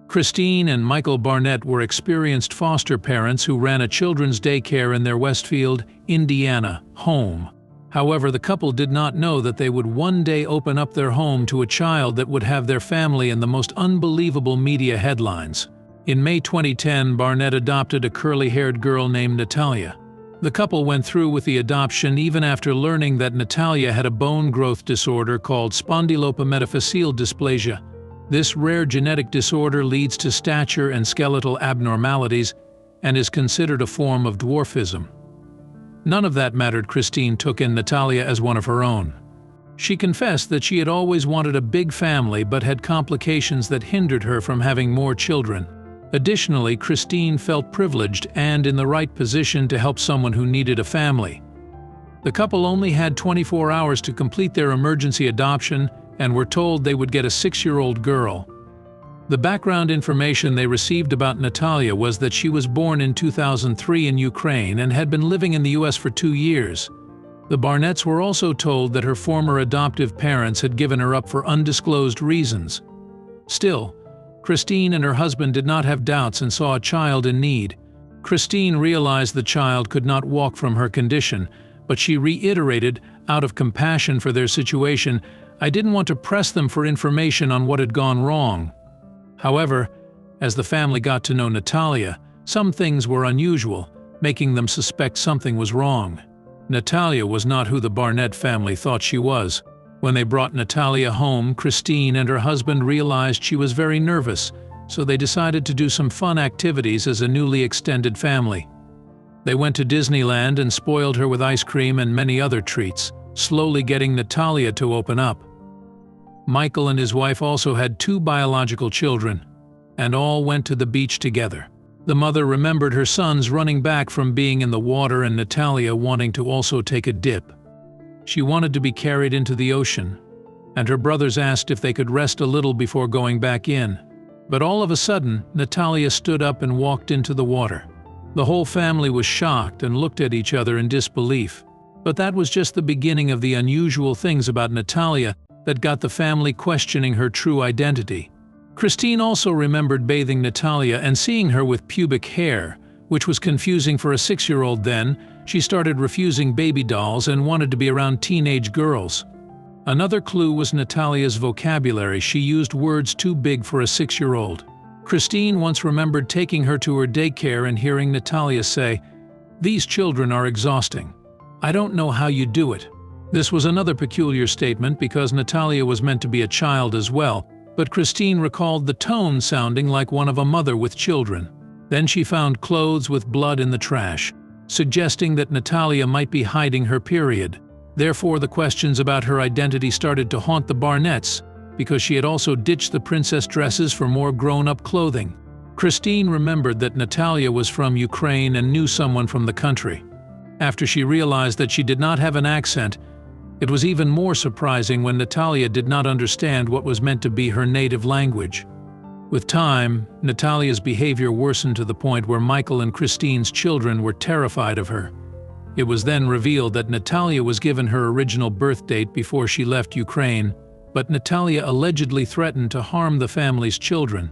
Christine and Michael Barnett were experienced foster parents who ran a children's daycare in their Westfield, Indiana, home. However, the couple did not know that they would one day open up their home to a child that would have their family in the most unbelievable media headlines. In May 2010, Barnett adopted a curly-haired girl named Natalia. The couple went through with the adoption even after learning that Natalia had a bone growth disorder called spondyloepimetaphyseal dysplasia. This rare genetic disorder leads to stature and skeletal abnormalities and is considered a form of dwarfism. None of that mattered. Christine took in Natalia as one of her own. She confessed that she had always wanted a big family but had complications that hindered her from having more children. Additionally, Christine felt privileged and in the right position to help someone who needed a family. The couple only had 24 hours to complete their emergency adoption and were told they would get a 6-year-old girl. The background information they received about Natalia was that she was born in 2003 in Ukraine and had been living in the US for 2 years. The Barnetts were also told that her former adoptive parents had given her up for undisclosed reasons. Still, Christine and her husband did not have doubts and saw a child in need. Christine realized the child could not walk from her condition, but she reiterated, out of compassion for their situation, "I didn't want to press them for information on what had gone wrong." However, as the family got to know Natalia, some things were unusual, making them suspect something was wrong. Natalia was not who the Barnett family thought she was. When they brought Natalia home, Christine and her husband realized she was very nervous, so they decided to do some fun activities as a newly extended family. They went to Disneyland and spoiled her with ice cream and many other treats, slowly getting Natalia to open up. Michael and his wife also had 2 biological children, and all went to the beach together. The mother remembered her sons running back from being in the water and Natalia wanting to also take a dip. She wanted to be carried into the ocean, and her brothers asked if they could rest a little before going back in. But all of a sudden, Natalia stood up and walked into the water. The whole family was shocked and looked at each other in disbelief. But that was just the beginning of the unusual things about Natalia that got the family questioning her true identity. Christine also remembered bathing Natalia and seeing her with pubic hair, which was confusing for a 6-year-old then. She started refusing baby dolls and wanted to be around teenage girls. Another clue was Natalia's vocabulary. She used words too big for a 6-year-old. Christine once remembered taking her to her daycare and hearing Natalia say, "These children are exhausting. I don't know how you do it." This was another peculiar statement because Natalia was meant to be a child as well, but Christine recalled the tone sounding like one of a mother with children. Then she found clothes with blood in the trash, suggesting that Natalia might be hiding her period. Therefore, the questions about her identity started to haunt the Barnetts, because she had also ditched the princess dresses for more grown-up clothing. Christine remembered that Natalia was from Ukraine and knew someone from the country. After she realized that she did not have an accent, it was even more surprising when Natalia did not understand what was meant to be her native language. With time, Natalia's behavior worsened to the point where Michael and Christine's children were terrified of her. It was then revealed that Natalia was given her original birth date before she left Ukraine, but Natalia allegedly threatened to harm the family's children.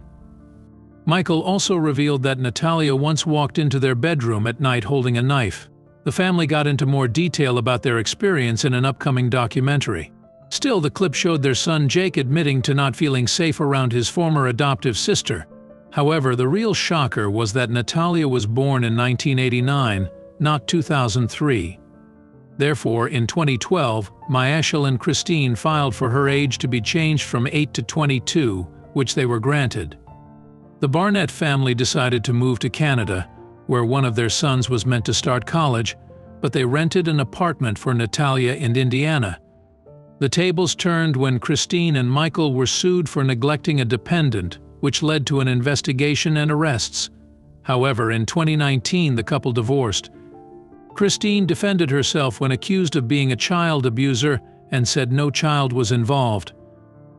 Michael also revealed that Natalia once walked into their bedroom at night holding a knife. The family got into more detail about their experience in an upcoming documentary. Still, the clip showed their son Jake admitting to not feeling safe around his former adoptive sister. However, the real shocker was that Natalia was born in 1989, not 2003. Therefore, in 2012, Michael and Christine filed for her age to be changed from 8 to 22, which they were granted. The Barnett family decided to move to Canada, where one of their sons was meant to start college, but they rented an apartment for Natalia in Indiana. The tables turned when Christine and Michael were sued for neglecting a dependent, which led to an investigation and arrests. However, in 2019, the couple divorced. Christine defended herself when accused of being a child abuser and said no child was involved.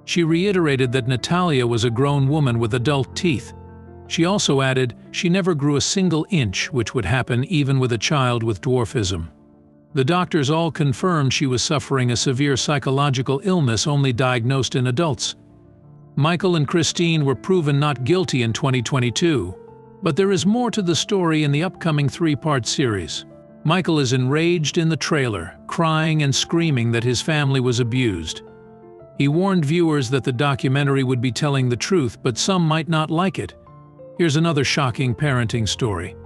She reiterated that Natalia was a grown woman with adult teeth. She also added she never grew a single inch, which would happen even with a child with dwarfism. The doctors all confirmed she was suffering a severe psychological illness only diagnosed in adults. Michael and Christine were proven not guilty in 2022. But there is more to the story in the upcoming 3-part series. Michael is enraged in the trailer, crying and screaming that his family was abused. He warned viewers that the documentary would be telling the truth, but some might not like it. Here's another shocking parenting story.